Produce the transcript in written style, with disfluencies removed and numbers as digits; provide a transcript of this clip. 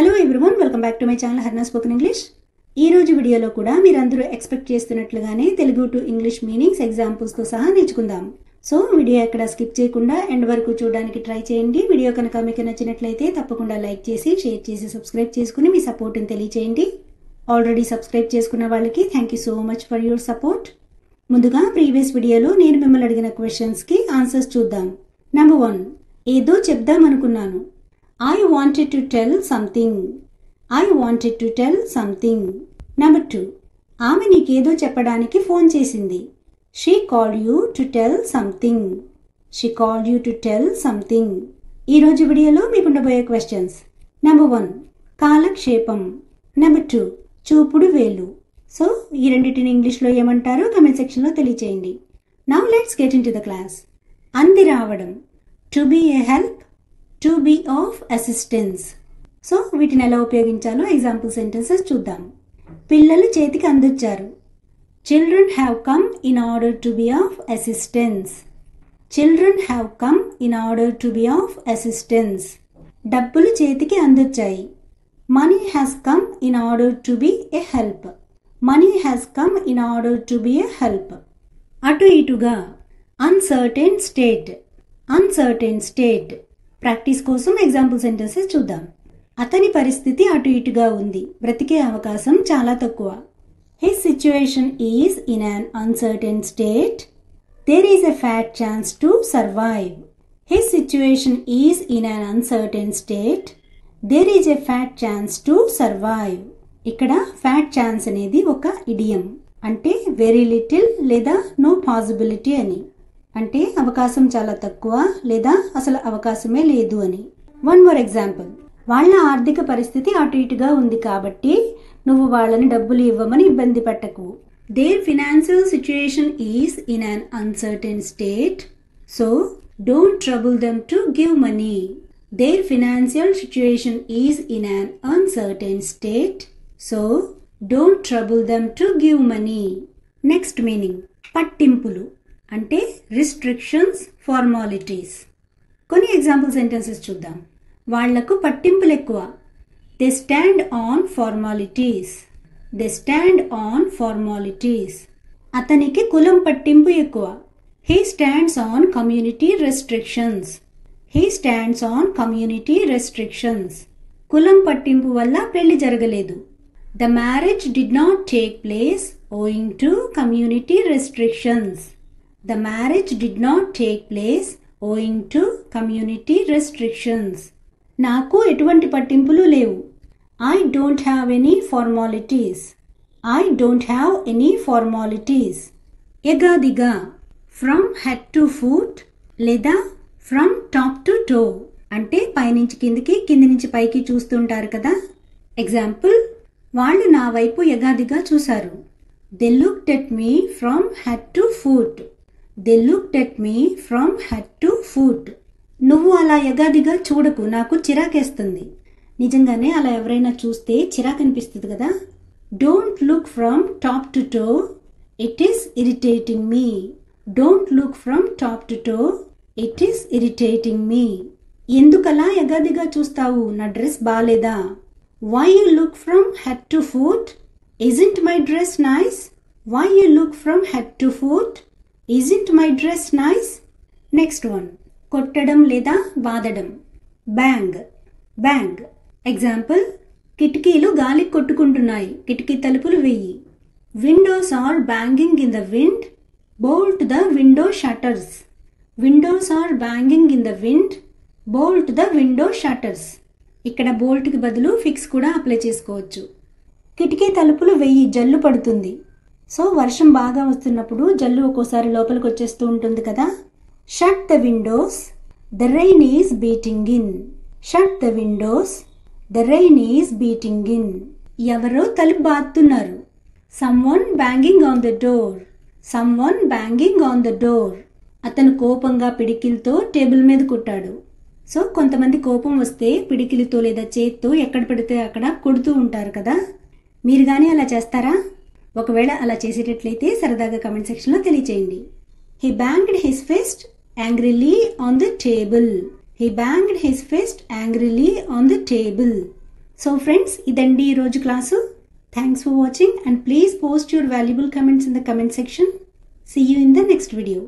Hello everyone, welcome back to my channel Harna spoken English. ఈ రోజు వీడియోలో కూడా మీరందరూ ఎక్స్పెక్ట్ చేస్తున్నట్లుగానే తెలుగు టు ఇంగ్లీష్ మీనింగ్స్ ఎగ్జాంపుల్స్తో సహా నేర్చుకుందాం. సో వీడియో ఎక్కడ స్కిప్ చేయకుండా ఎండ్ వరకు చూడడానికి ట్రై చేయండి. వీడియో కనుక మీకు నచ్చినట్లయితే తప్పకుండా లైక్ చేసి, షేర్ చేసి, సబ్స్క్రైబ్ చేసుకుని మీ సపోర్ట్ని తెలియచేయండి. ఆల్రెడీ సబ్స్క్రైబ్ చేసుకున్న వాళ్ళకి thank you so much for your support. ముందుగా ప్రీవియస్ వీడియోలో నేను మిమ్మల్ని అడిగిన క్వశ్చన్స్కి ఆన్సర్స్ చూద్దాం. నెంబర్ 1, ఏదో చెప్దామనుకున్నాను. I wanted to tell something. I wanted to tell something. Number 2, ఆమె నీకేదో చెప్పడానికి ఫోన్ చేసింది. She called you to tell something. She called you to tell something. ఈ రోజు వీడియోలో మీకు ఉండబోయే క్వశ్చన్స్. నెంబర్ 1, కాలక్షేపం. నెంబర్ 2, చూపుడు వేలు. సో ఈ రెండింటిని ఇంగ్లీష్లో ఏమంటారో కమెంట్ సెక్షన్లో తెలియచేయండి. Now let's get into the class. అంది రావడం. To be a help, to be of assistance. So వీటిని ఎలా ఉపయోగించాలో ఎగ్జాంపుల్ సెంటెన్సెస్ చూద్దాం. పిల్లలు చేతికి అందొచ్చారు. Children have come in order to be of assistance. Children have come in order to be of assistance. డబ్బులు చేతికి అందొచ్చాయి. Money has come in order to be a help. Money has come in order to be a help. అటు ఇటుగా. Uncertain state. Uncertain state. Practice కోసం example sentences చూద్దాం. అతని పరిస్థితి అటు ఇటుగా ఉంది. బ్రతికే అవకాశం చాలా తక్కువ. His situation is in an uncertain state. There is a fat chance to survive. His situation is in an uncertain state. There is a fat chance to survive. ఇక్కడ ఫ్యాట్ ఛాన్స్ అనేది ఒక ఇడియం, అంటే very little లేదా no possibility అని. అంటే అవకాశం చాలా తక్కువ లేదా అసలు అవకాశమే లేదు అని. One more example. వాళ్ళ ఆర్థిక పరిస్థితి అటు ఇటుగా ఉంది కాబట్టి నువ్వు వాళ్ళని డబ్బులు ఇవ్వమని ఇబ్బంది పెట్టకు. Their financial situation is in an uncertain state, so don't trouble them to give money. Their financial situation is in an uncertain state, so don't trouble them to give money. Next meaning, పట్టింపులు అంటే restrictions, formalities. కొన్ని example sentences చూద్దాం. వాళ్లకు పట్టింపులు ఎక్కువ. They stand on formalities. They stand on formalities. అతనికి కులం పట్టింపు ఎక్కువ. He stands on community restrictions. He stands on community restrictions. కులం పట్టింపు వల్ల పెళ్లి జరగలేదు. The marriage did not take place ఓయింగ్ to community restrictions. The marriage did not take place owing to community restrictions. నాకు ఎటువంటి పట్టింపులు లేవు. I don't have any formalities. I don't have any formalities. ఎగాదిగా. From head to foot లేదా from top to toe. అంటే పైనుంచి కిందికి, కింది నుంచి పైకి చూస్తుంటారు కదా. ఎగ్జాంపుల్, వాళ్ళు నా వైపు ఎగాదిగా చూశారు. They looked at me from head to foot. They looked at me from head to foot. నువ్వు అలా ఎగాదిగా చూడకు, నాకు చిరాకేస్తుంది. నిజంగానే అలా ఎవరైనా చూస్తే చిరాకు అనిపిస్తుంది కదా. Don't look from top to toe. It is irritating me. Don't look from top to toe. It is irritating me. ఎందుకలా ఎగాదిగా చూస్తావు? నా డ్రెస్ బాలేదా? Why you look from head to foot? Isn't my dress nice? Why you look from head to foot? Isn't my dress nice? Next one, కొట్టడం లేదా బాదడం. Bang. Bang. Example, కిటికీలు గాలి కొట్టుకుంటున్నాయి. కిటికీ తలుపులు వెయ్యి. Windows are banging in the wind. Bolt the window shutters. Windows are banging in the wind. Bolt the window shutters. ఇక్కడ బోల్ట్కి బదులు ఫిక్స్ కూడా అప్లై చేసుకోవచ్చు. కిటికీ తలుపులు వెయ్యి, జల్లు పడుతుంది. సో వర్షం బాగా వస్తున్నప్పుడు జల్లు ఒక్కోసారి లోపలికి వచ్చేస్తూ ఉంటుంది కదా. Shut the windows. The rain is beating in. Shut the windows. The rain is beating in. ఎవరో తలుపు బాదుతున్నారు. Someone banging on the door. Someone banging on the door. అతను కోపంగా పిడికిలతో టేబుల్ మీద కొట్టాడు. సో కొంతమంది కోపం వస్తే పిడికిలితో లేదా చేత్తో ఎక్కడ పడితే అక్కడ కొడుతూ ఉంటారు కదా. మీరు కానీ అలా చేస్తారా? ఒకవేళ అలా చేసేటట్లయితే సరదాగా కమెంట్ సెక్షన్లో తెలియచేయండి. He banged his fist angrily on the table. He banged his fist angrily on the table. So friends, ఇదండి ఈరోజు class. Thanks for watching and please post your valuable comments in the comment section. See you in the next video.